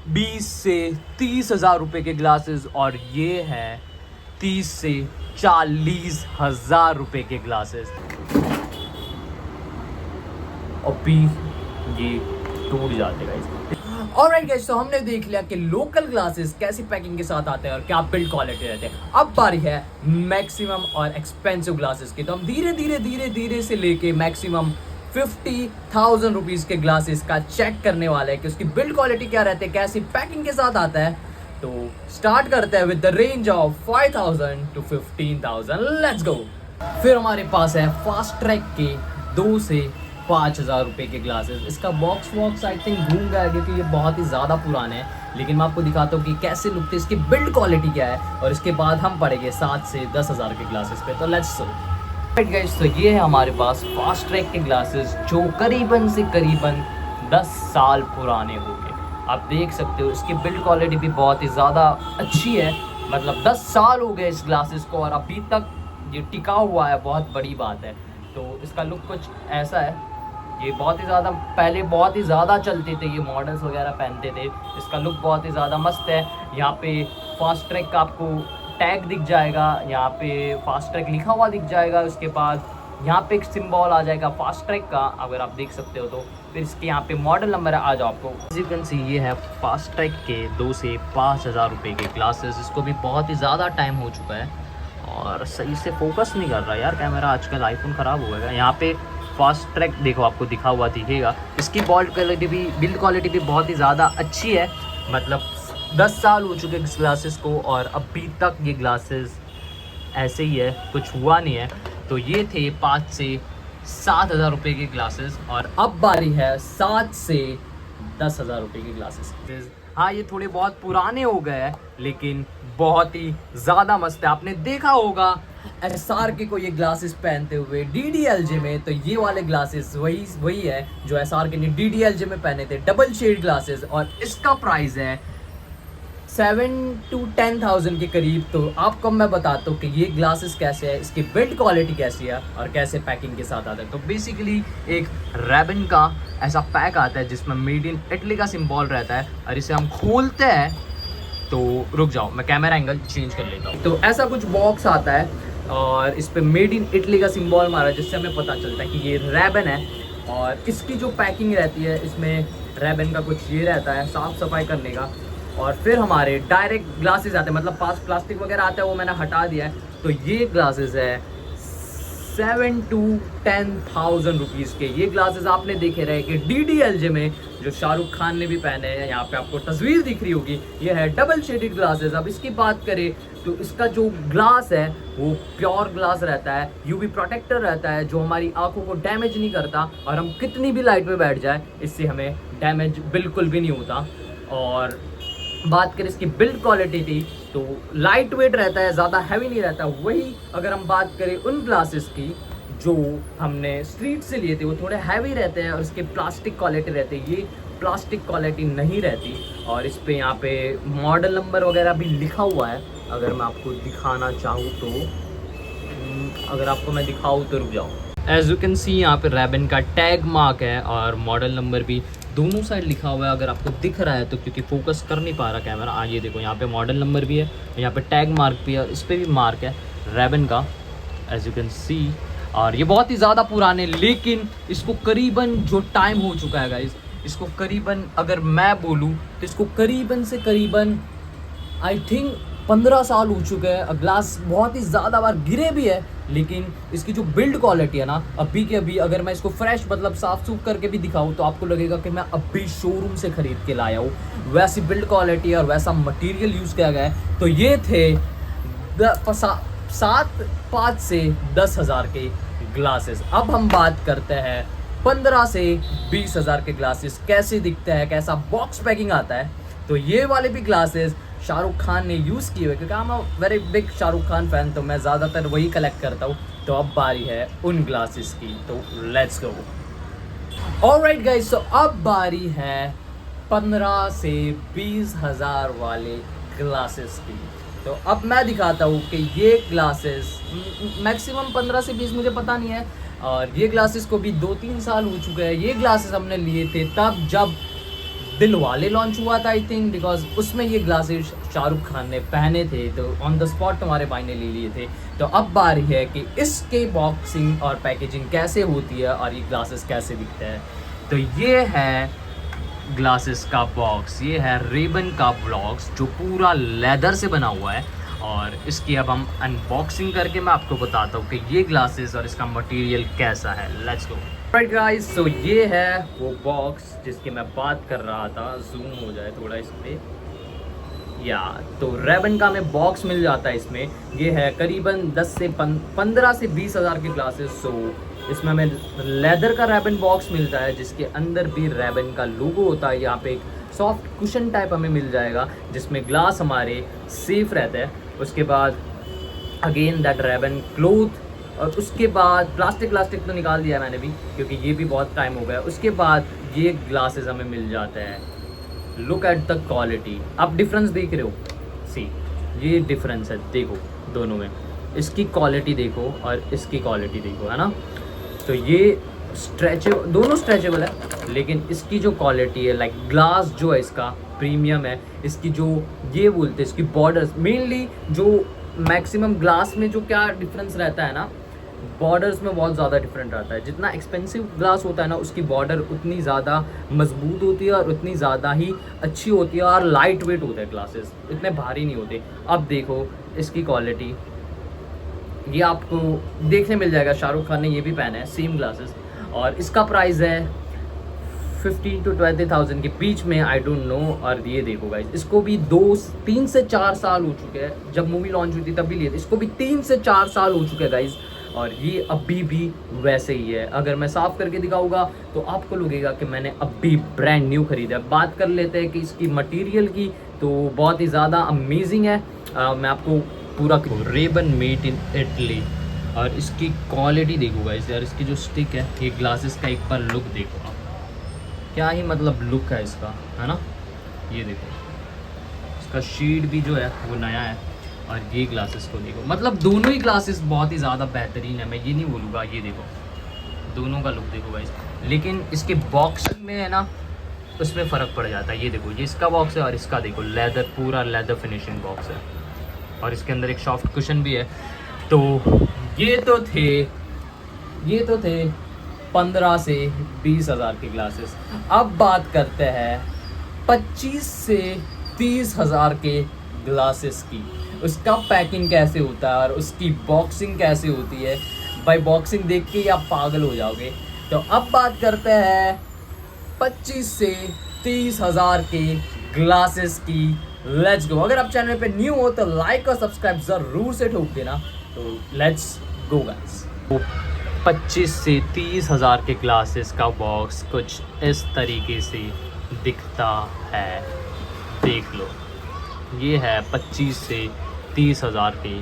20 से 30 हज़ार रुपये के ग्लासेस, और ये है 30 से 40 हज़ार रुपये के ग्लासेस। और भी ये टूट जाते गाइस। ऑलराइट गाइस, तो हमने देख लिया कि लोकल ग्लासेस कैसी पैकिंग के साथ आते हैं और क्या बिल्ड क्वालिटी रहते हैं। अब बारी है मैक्सिमम और एक्सपेंसिव ग्लासेस की। तो हम धीरे धीरे से लेके मैक्सिमम 50,000 रुपीज़ के ग्लासेस का चेक करने वाले हैं कि उसकी बिल्ड क्वालिटी क्या रहती है, कैसी पैकिंग के साथ आता है। तो स्टार्ट करते हैं with the range of 5,000 to 15,000। Let's go. फिर हमारे पास है फास्ट ट्रैक के 2 से 5,000 रुपये के ग्लासेस। इसका बॉक्स आई थिंक घूम गया क्योंकि ये बहुत ही ज़्यादा पुराने हैं, लेकिन मैं आपको दिखाता हूँ कि कैसे लुक थे, इसकी बिल्ड क्वालिटी क्या है, और इसके बाद हम पढ़ेंगे 7 से 10 हज़ार के ग्लासेस पे। तो लेट्स सो गाइस, तो ये है हमारे पास फास्ट ट्रैक के ग्लासेस जो करीबन से करीबन 10 साल पुराने हो गए। आप देख सकते हो इसकी बिल्ड क्वालिटी भी बहुत ही ज़्यादा अच्छी है, मतलब 10 साल हो गए इस ग्लासेस को और अभी तक ये टिका हुआ है, बहुत बड़ी बात है। तो इसका लुक कुछ ऐसा है, ये बहुत ही ज़्यादा पहले बहुत ही ज़्यादा चलते थे, ये मॉडल्स वगैरह पहनते थे। इसका लुक बहुत ही ज़्यादा मस्त है। यहाँ पे फास्ट ट्रैक का आपको टैग दिख जाएगा, यहाँ पे फास्ट ट्रैक लिखा हुआ दिख जाएगा, उसके बाद यहाँ पे एक सिंबल आ जाएगा फास्ट ट्रैक का, अगर आप देख सकते हो तो। फिर इसके यहाँ पे मॉडल नंबर आ जाओ आपको। एज यू कैन सी ये है फास्ट ट्रैक के 2 से 5,000 रुपये के ग्लासेस। इसको भी बहुत ही ज़्यादा टाइम हो चुका है और सही से फोकस नहीं कर रहा यार कैमरा, आजकल आईफोन ख़राब हो गया। यहाँ पे फास्ट ट्रैक देखो, आपको दिखा हुआ दिखेगा। इसकी बिल्ड क्वालिटी भी बहुत ही ज़्यादा अच्छी है, मतलब 10 साल हो चुके इस ग्लासेस को और अभी तक ये ग्लासेस ऐसे ही है, कुछ हुआ नहीं है। तो ये थे 5 से 7 हज़ार रुपये के ग्लासेस, और अब बारी है 7 से 10 हज़ार रुपये के ग्लासेस। हाँ, ये थोड़े बहुत पुराने हो गए हैं लेकिन बहुत ही ज़्यादा मस्त है। आपने देखा होगा SRK को ये ग्लासेस पहनते हुए DDLJ में, तो ये वाले ग्लासेस वही है जो SRK ने DDLJ में पहने थे, डबल शेड ग्लासेस, और इसका प्राइस है 7 to 10,000 के करीब। तो आपको मैं बताता हूँ कि ये ग्लासेस कैसे है, इसकी बिल्ड क्वालिटी कैसी है और कैसे पैकिंग के साथ आता है। तो बेसिकली एक रेबन का ऐसा पैक आता है जिसमें मेड इन इटली का सिंबल रहता है, और इसे हम खोलते हैं तो रुक जाओ मैं कैमरा एंगल चेंज कर लेता हूँ। तो ऐसा कुछ बॉक्स आता है और इस पर मेड इन इटली का सिंबल मारा है, जिससे हमें पता चलता है कि ये रेबन है। और इसकी जो पैकिंग रहती है, इसमें रेबन का कुछ ये रहता है साफ़ सफाई करने का। और फिर हमारे डायरेक्ट ग्लासेस आते हैं, मतलब पास प्लास्टिक वगैरह आता है वो मैंने हटा दिया है। तो ये ग्लासेस है 7 to 10,000 रुपीज़ के। ये ग्लासेस आपने देखे रहे कि DDLJ में जो शाहरुख खान ने भी पहने हैं, यहाँ पे आपको तस्वीर दिख रही होगी, ये है डबल शेडेड ग्लासेस। अब इसकी बात करें तो इसका जो ग्लास है वो प्योर ग्लास रहता है, UV प्रोटेक्टर रहता है जो हमारी आंखों को डैमेज नहीं करता, और हम कितनी भी लाइट में बैठ जाए इससे हमें डैमेज बिल्कुल भी नहीं होता। और बात करें इसकी बिल्ड क्वालिटी की तो लाइट वेट रहता है, ज़्यादा हैवी नहीं रहता। वही अगर हम बात करें उन ग्लासेस की जो हमने स्ट्रीट से लिए थे, वो थोड़े हैवी रहते हैं और इसके प्लास्टिक क्वालिटी रहती है, ये प्लास्टिक क्वालिटी नहीं रहती। और इस पे यहाँ पे मॉडल नंबर वगैरह भी लिखा हुआ है, अगर मैं आपको दिखाना चाहूँ तो, अगर आपको मैं दिखाऊँ तो रुक जाओ। एज यू कैन सी यहाँ पे रेबन का टैग मार्क है और मॉडल नंबर भी दोनों साइड लिखा हुआ है, अगर आपको दिख रहा है तो, क्योंकि फोकस कर नहीं पा रहा कैमरा। ये देखो यहाँ पे मॉडल नंबर भी है, यहाँ पे टैग मार्क भी है, इस पर भी मार्क है रेबन का, एज यू कैन सी। और ये बहुत ही ज़्यादा पुराने, लेकिन इसको करीबन जो टाइम हो चुका है गाइस, इसको करीबन अगर मैं बोलूँ तो इसको करीबन से करीबन आई थिंक 15 साल हो चुके हैं। ग्लास बहुत ही ज़्यादा बार गिरे भी है, लेकिन इसकी जो बिल्ड क्वालिटी है ना, अभी के अभी अगर मैं इसको फ्रेश मतलब साफ सूफ करके भी दिखाऊं तो आपको लगेगा कि मैं अभी शोरूम से ख़रीद के लाया हूँ, वैसी बिल्ड क्वालिटी और वैसा मटेरियल यूज़ किया गया है। तो ये थे 5 से 10 हज़ार के ग्लासेस। अब हम बात करते हैं 15 से 20 हज़ार के ग्लासेस कैसे दिखते हैं, कैसा बॉक्स पैकिंग आता है। तो ये वाले भी ग्लासेस शाहरुख खान ने यूज़ किए हुए, क्योंकि I am a very big Shahrukh Khan fan, तो मैं ज़्यादातर वही कलेक्ट करता हूँ। तो अब बारी है उन ग्लासेस की, तो लेट्स गो। ऑलराइट गाइस, तो अब बारी है 15 से 20 हज़ार वाले ग्लासेस की। तो अब मैं दिखाता हूँ कि ये ग्लासेस मैक्सिमम 15 से 20 मुझे पता नहीं है, और ये ग्लासेस को भी 2-3 साल हो चुके हैं। ये ग्लासेस हमने लिए थे तब जब दिलवाले लॉन्च हुआ था आई थिंक, बिकॉज उसमें ये ग्लासेस शाहरुख खान ने पहने थे, तो ऑन द स्पॉट तुम्हारे भाई ने ले लिए थे। तो अब बारी है कि इसके बॉक्सिंग और पैकेजिंग कैसे होती है और ये ग्लासेस कैसे दिखते हैं। तो ये है ग्लासेस का बॉक्स, ये है रेबन का बॉक्स जो पूरा लेदर से बना हुआ है, और इसकी अब हम अनबॉक्सिंग करके मैं आपको बताता हूँ कि ये ग्लासेस और इसका मटेरियल कैसा है। Let's go. राइट गाइस, सो ये है वो बॉक्स जिसकी मैं बात कर रहा था। जूम हो जाए थोड़ा इस पे, या तो रेबन का हमें बॉक्स मिल जाता है इसमें। ये है करीबन 15 से 20 हज़ार के ग्लासेस। सो इसमें हमें लेदर का रेबन बॉक्स मिलता है जिसके अंदर भी रेबन का लोगो होता है। यहाँ पे एक सॉफ्ट कुशन टाइप हमें मिल जाएगा जिसमें ग्लास हमारे सेफ रहते हैं। उसके बाद अगेन दैट रेबन क्लोथ, और उसके बाद प्लास्टिक तो निकाल दिया मैंने भी क्योंकि ये भी बहुत टाइम हो गया। उसके बाद ये ग्लासेस हमें मिल जाते हैं। लुक एट द क्वालिटी, आप डिफरेंस देख रहे हो, सी ये डिफरेंस है, देखो दोनों में, इसकी क्वालिटी देखो और इसकी क्वालिटी देखो, है ना। तो ये स्ट्रेचेबल, दोनों स्ट्रेचेबल है, लेकिन इसकी जो क्वालिटी है, लाइक ग्लास जो है इसका प्रीमियम है। इसकी जो ये बोलते हैं इसकी बॉर्डर्स, मेनली जो मैक्सिमम ग्लास में जो क्या डिफरेंस रहता है ना, बॉर्डर्स में बहुत ज़्यादा डिफरेंट रहता है। जितना एक्सपेंसिव ग्लास होता है ना, उसकी बॉर्डर उतनी ज़्यादा मजबूत होती है और उतनी ज़्यादा ही अच्छी होती है, और लाइट वेट होते हैं ग्लासेस, इतने भारी नहीं होते। अब देखो इसकी क्वालिटी, ये आपको देखने मिल जाएगा, शाहरुख खान ने ये भी पहना है सेम ग्लासेस, और इसका प्राइस है 15 to 20,000 के बीच में, आई डोंट नो। और ये देखो गाइस, इसको भी 3 से 4 साल हो चुके हैं, जब मूवी लॉन्च हुई थी तभी लिए थे, इसको भी 3 से 4 साल हो चुके हैं गाइस, और ये अभी भी वैसे ही है। अगर मैं साफ़ करके दिखाऊंगा तो आपको लगेगा कि मैंने अभी ब्रांड न्यू खरीदा। बात कर लेते हैं कि इसकी मटेरियल की, तो बहुत ही ज़्यादा अमेजिंग है। मैं आपको पूरा रेबन मेड इन इटली, और इसकी क्वालिटी देखो गाइस यार, इसकी जो स्टिक है, ये ग्लासेस का एक बार लुक देखो आप, क्या ही मतलब लुक है इसका, है ना। ये देखो इसका शीट भी जो है वो नया है, और ये ग्लासेस को देखो, मतलब दोनों ही ग्लासेस बहुत ही ज़्यादा बेहतरीन है, मैं ये नहीं बोलूँगा। ये देखो दोनों का लुक देखो गाइस, लेकिन इसके बॉक्सिंग में है ना, उसमें फ़र्क पड़ जाता है। ये देखो, ये इसका बॉक्स है और इसका देखो लेदर, पूरा लेदर फिनिशिंग बॉक्स है, और इसके अंदर एक सॉफ्ट कुशन भी है। तो ये तो थे 15 से 20 हज़ार के ग्लासेस। अब बात करते हैं 25 से 30 हज़ार के ग्लासेस की। उसका पैकिंग कैसे होता है और उसकी बॉक्सिंग कैसे होती है, भाई बॉक्सिंग देख के ही आप पागल हो जाओगे। तो अब बात करते हैं 25 से 30 हज़ार के ग्लासेस की। Let's go. अगर आप चैनल पे न्यू हो तो लाइक और सब्सक्राइब ज़रूर से ठोक देना। तो लेट्स गो गाइस। 25 से 30 हज़ार के ग्लासेस का बॉक्स कुछ इस तरीके से दिखता है, देख लो। ये है 25 से 30 हज़ार के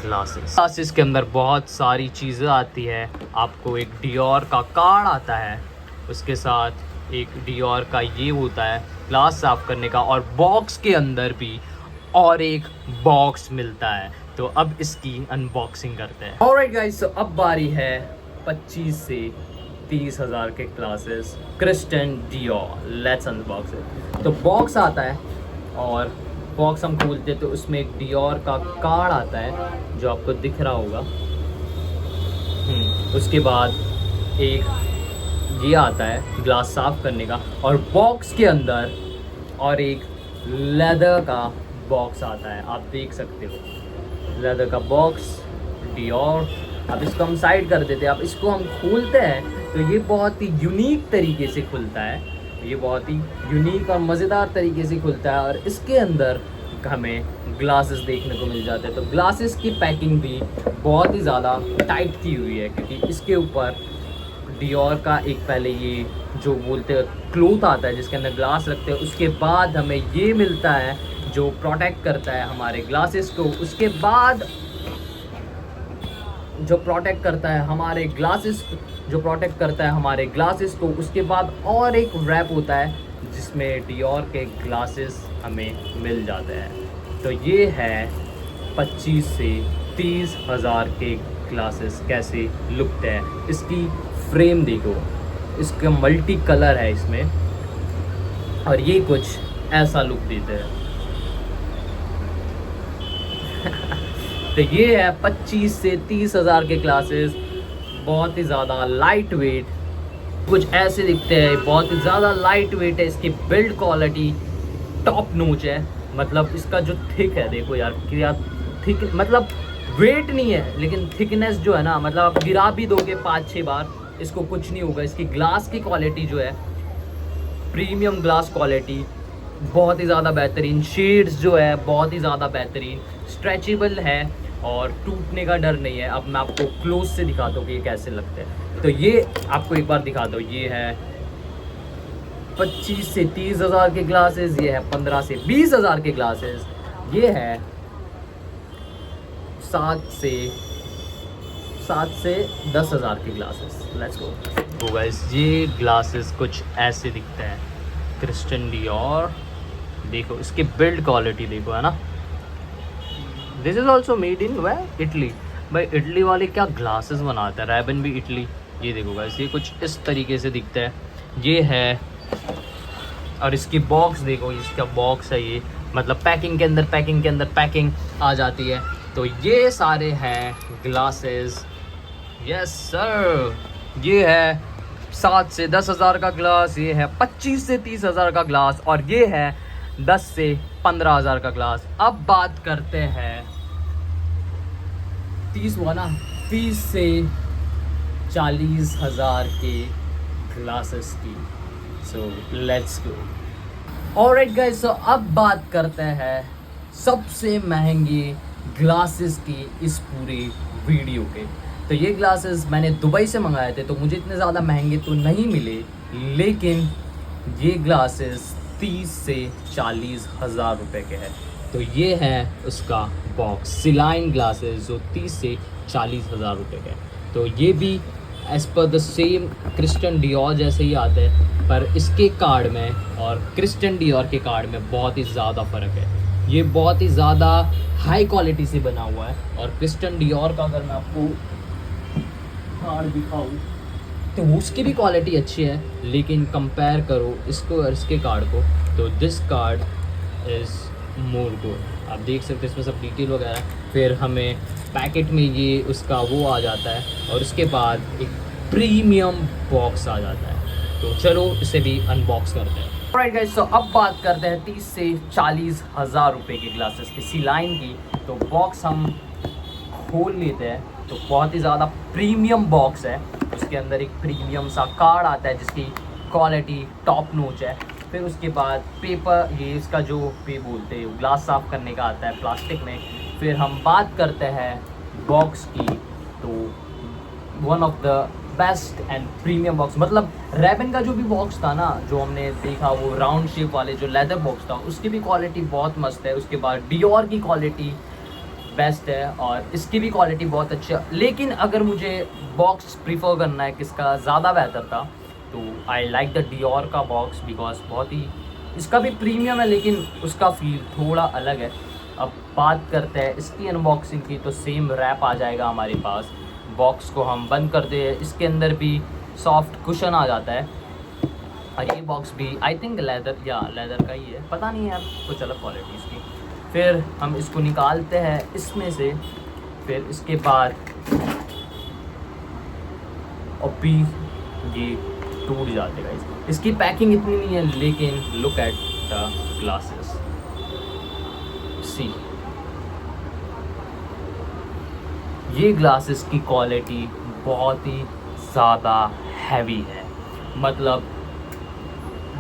ग्लासेस के अंदर बहुत सारी चीज़ें आती है। आपको एक डियोर का कार्ड आता है, उसके साथ एक डियोर का ये होता है ग्लास साफ़ करने का, और बॉक्स के अंदर भी और एक बॉक्स मिलता है। तो अब इसकी अनबॉक्सिंग करते हैं। ऑलराइट गाइस, तो अब बारी है 25 से 30 हज़ार के glasses Christian Dior. Let's unbox it. तो बॉक्स आता है, और बॉक्स हम खोलते तो उसमें एक डियोर का कार्ड आता है जो आपको दिख रहा होगा। उसके बाद एक ये आता है ग्लास साफ़ करने का, और बॉक्स के अंदर और एक लेदर का बॉक्स आता है, आप देख सकते हो लेदर का बॉक्स डियोर। अब इसको हम साइड कर देते हैं। अब इसको हम खोलते हैं तो ये बहुत ही यूनिक तरीके से खुलता है, ये बहुत ही यूनिक और मज़ेदार तरीके से खुलता है, और इसके अंदर हमें ग्लासेस देखने को मिल जाते हैं। तो ग्लासेस की पैकिंग भी बहुत ही ज़्यादा टाइट की हुई है, क्योंकि इसके ऊपर डियोर का एक पहले ये जो बोलते हैं क्लोथ आता है जिसके अंदर ग्लास रखते हैं, उसके बाद हमें ये मिलता है जो प्रोटेक्ट करता है हमारे ग्लासेस को। उसके बाद जो प्रोटेक्ट करता है हमारे ग्लासेस को, उसके बाद और एक रैप होता है जिसमें डियोर के ग्लासेस हमें मिल जाते हैं। तो ये है 25 से 30 हज़ार के ग्लासेस कैसे लुकते हैं। इसकी फ्रेम देखो, इसका मल्टी कलर है इसमें, और ये कुछ ऐसा लुक देते हैं। तो ये है 25 से 30 हज़ार के ग्लासेस, बहुत ही ज़्यादा लाइट वेट, कुछ ऐसे दिखते हैं, बहुत ही ज़्यादा लाइट वेट है। इसकी बिल्ड क्वालिटी टॉप नोच है, मतलब इसका जो थिक है, देखो यार क्या थिक, मतलब वेट नहीं है लेकिन थिकनेस जो है ना, मतलब आप गिरा भी दोगे 5-6 बार इसको कुछ नहीं होगा। इसकी ग्लास की क्वालिटी जो है, प्रीमियम ग्लास क्वालिटी बहुत ही ज़्यादा बेहतरीन, शेड्स जो है बहुत ही ज़्यादा बेहतरीन, स्ट्रेचेबल है और टूटने का डर नहीं है। अब मैं आपको क्लोज से दिखाता हूँ कि ये कैसे लगते हैं। तो ये आपको एक बार दिखाता हूँ, ये है 25 से 30 हज़ार के ग्लासेस, ये है 15 से 20 हज़ार के ग्लासेस, ये है 7 से 10 हज़ार के ग्लासेस। Let's go. तो गाइस ये ग्लासेस कुछ ऐसे दिखते हैं, क्रिस्टियन डियोर, देखो इसकी बिल्ड क्वालिटी देखो, है ना। This is also made in way Italy. भाई इटली वाले क्या ग्लासेस बनाते हैं, रैबन भी इटली। ये देखो गाइस ये कुछ इस तरीके से दिखता है, ये है। और इसकी बॉक्स देखो, इसका बॉक्स है ये, मतलब पैकिंग के अंदर पैकिंग आ जाती है। तो ये सारे हैं ग्लासेस, यस सर। ये है 7 से 10 हज़ार का ग्लास, ये है 25 से 30 हज़ार का ग्लास, और ये है 10 से 15 हज़ार का ग्लास। अब बात करते हैं 30 से 40 हज़ार के ग्लासेस की। So let's go. Alright guys, so अब बात करते हैं सबसे महंगे ग्लासेस की इस पूरे वीडियो के। तो ये ग्लासेस मैंने दुबई से मंगाए थे, तो मुझे इतने ज़्यादा महंगे तो नहीं मिले, लेकिन ये ग्लासेस 30 से 40 हज़ार रुपये के हैं। तो ये है उसका बॉक्स, सिलाइन ग्लासेस जो 30 से 40 हज़ार रुपये के हैं। तो ये भी as per the same Christian Dior जैसे ही आते हैं, पर इसके कार्ड में और क्रिस्टियन डियोर के कार्ड में बहुत ही ज़्यादा फ़र्क है। ये बहुत ही ज़्यादा हाई क्वालिटी से बना हुआ है, और क्रिस्टियन डियोर का अगर मैं आपको कार्ड दिखाऊँ तो उसकी भी क्वालिटी अच्छी है, लेकिन कंपेयर करो इसको और इसके कार्ड को, तो this card is more good. आप देख सकते हैं इसमें सब डिटेल वगैरह। फिर हमें पैकेट में ये उसका वो आ जाता है, और उसके बाद एक प्रीमियम बॉक्स आ जाता है। तो चलो इसे भी अनबॉक्स करते हैं। ऑलराइट गाइस, तो अब बात करते हैं 30 से 40 हज़ार रुपये के ग्लासेस की, सिलाइन की। तो बॉक्स हम खोल लेते हैं, तो बहुत ही ज़्यादा प्रीमियम बॉक्स है। उसके अंदर एक प्रीमियम सा कार्ड आता है जिसकी क्वालिटी टॉप नोच है। फिर उसके बाद पेपर, ये इसका जो पे बोलते हैं ग्लास साफ़ करने का आता है प्लास्टिक में। फिर हम बात करते हैं बॉक्स की, तो one of the best and premium box, मतलब रैबन का जो भी बॉक्स था ना, जो हमने देखा वो राउंड शेप वाले जो लेदर बॉक्स था, उसकी भी क्वालिटी बहुत मस्त है। उसके बाद डियोर की क्वालिटी बेस्ट है, और इसकी भी क्वालिटी बहुत अच्छी है। लेकिन अगर मुझे बॉक्स प्रीफर करना है किसका ज़्यादा बेहतर था, तो आई लाइक द डियोर का बॉक्स, बिकॉज बहुत ही, इसका भी प्रीमियम है लेकिन उसका फील थोड़ा अलग है। अब बात करते हैं इसकी अनबॉक्सिंग की, तो सेम रैप आ जाएगा हमारे पास। बॉक्स को हम बंद करते हैं, इसके अंदर भी सॉफ्ट कुशन आ जाता है, और ये बॉक्स भी आई थिंक लेदर का ही है, पता नहीं यार, कुछ अलग क्वालिटी इसकी। फिर हम इसको निकालते हैं इसमें से, फिर इसके बाद और भी ये टूट जाते हैं। इसकी पैकिंग इतनी नहीं है, लेकिन लुक एट द ग्लासेस, सी ये ग्लासेस की क्वालिटी बहुत ही ज़्यादा हैवी है। मतलब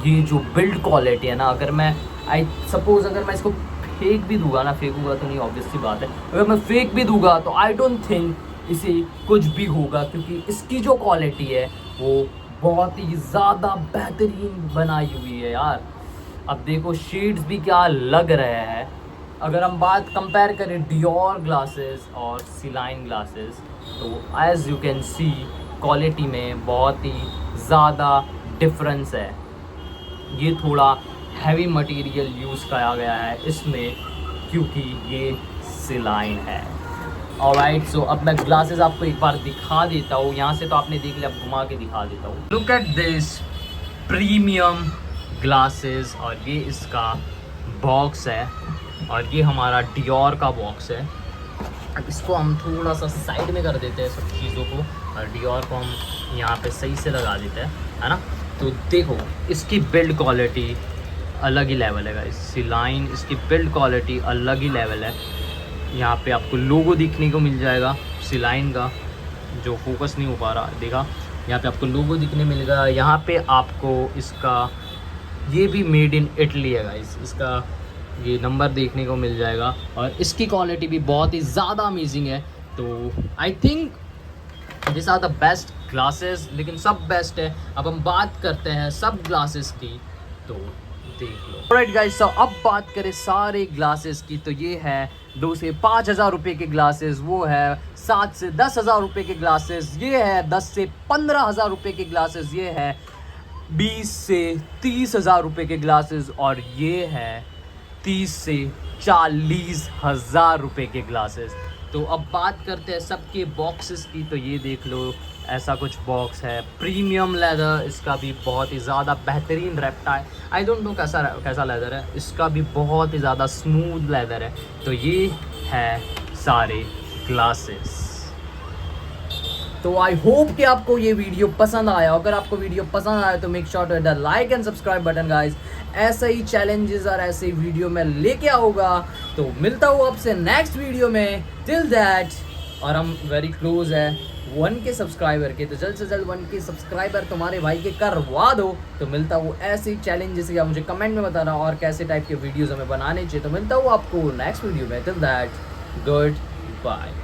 ये जो बिल्ड क्वालिटी है ना, अगर मैं अगर मैं इसको फेंक भी दूंगा ना, फेंकूंगा तो नहीं, ऑब्वियस सी बात है, अगर मैं फेंक भी दूंगा तो आई डोंट थिंक इसे कुछ भी होगा, क्योंकि इसकी जो क्वालिटी है वो बहुत ही ज़्यादा बेहतरीन बनाई हुई है यार। अब देखो शेड्स भी क्या लग रहे हैं। अगर हम बात कंपेयर करें डियोर ग्लासेस और सिलाइन ग्लासेस, तो as you can see quality में बहुत ही ज़्यादा डिफरेंस है। ये थोड़ा हैवी मटेरियल यूज़ किया गया है इसमें, क्योंकि ये सिलाइन है। ऑलराइट, सो अब मैं ग्लासेस आपको एक बार दिखा देता हूँ। यहाँ से तो आपने देख लिया, अब घुमा के दिखा देता हूँ। Look at this premium glasses और ये इसका बॉक्स है और ये हमारा डियोर का बॉक्स है। अब इसको हम थोड़ा सा साइड में कर देते हैं सब चीज़ों को और डियोर को हम यहाँ पे सही से लगा देते हैं, है ना। तो देखो इसकी बिल्ड क्वालिटी अलग ही लेवल है गाइस, सिलाइन इसकी बिल्ड क्वालिटी अलग ही लेवल है। यहाँ पे आपको लोगो दिखने को मिल जाएगा सिलाइन का, जो फोकस नहीं हो पा रहा, देखा यहाँ पे आपको लोगो दिखने मिलेगा। यहाँ पे आपको इसका ये भी मेड इन इटली है गाइस, इसका ये नंबर देखने को मिल जाएगा और इसकी क्वालिटी भी बहुत ही ज़्यादा अमेजिंग है। तो I think this are the best glasses, लेकिन सब बेस्ट है। अब हम बात करते हैं सब ग्लासेस की, तो देख लो। ऑलराइट गाइस, तो अब बात करें सारे ग्लासेस की, तो ये है 2 से 5 हज़ार रुपये के ग्लासेस, वो है 7 से 10 हज़ार रुपये के ग्लासेस, ये है 10 से 15 हज़ार रुपये के ग्लासेस, ये है 20 से 30 हज़ार रुपये के ग्लासेस और ये है 30 से 40 हज़ार रुपये के ग्लासेस। तो अब बात करते हैं सबके बॉक्सेस की, तो ये देख लो ऐसा कुछ बॉक्स है, प्रीमियम लेदर, इसका भी बहुत ही ज़्यादा बेहतरीन रेप्टाइल, आई डोंट नो कैसा लेदर है, इसका भी बहुत ही ज़्यादा स्मूथ लेदर है। तो ये है सारे ग्लासेस। तो आई होप कि आपको ये वीडियो पसंद आया। अगर आपको वीडियो पसंद आया तो make sure to hit the like and subscribe button guys. ऐसे ही चैलेंजेस और ऐसे ही वीडियो मैं लेके आऊँगा, तो मिलता हूँ आपसे नेक्स्ट वीडियो में। टिल दैट, और हम वेरी क्लोज है 1K सब्सक्राइबर के, तो जल्द से जल्द 1K सब्सक्राइबर तुम्हारे भाई के करवा दो। तो मिलता हूँ ऐसे ही चैलेंजेस या मुझे कमेंट में बताना और कैसे टाइप के वीडियोज़ हमें बनाने चाहिए। तो मिलता हूँ आपको नेक्स्ट वीडियो में। Till that, good bye.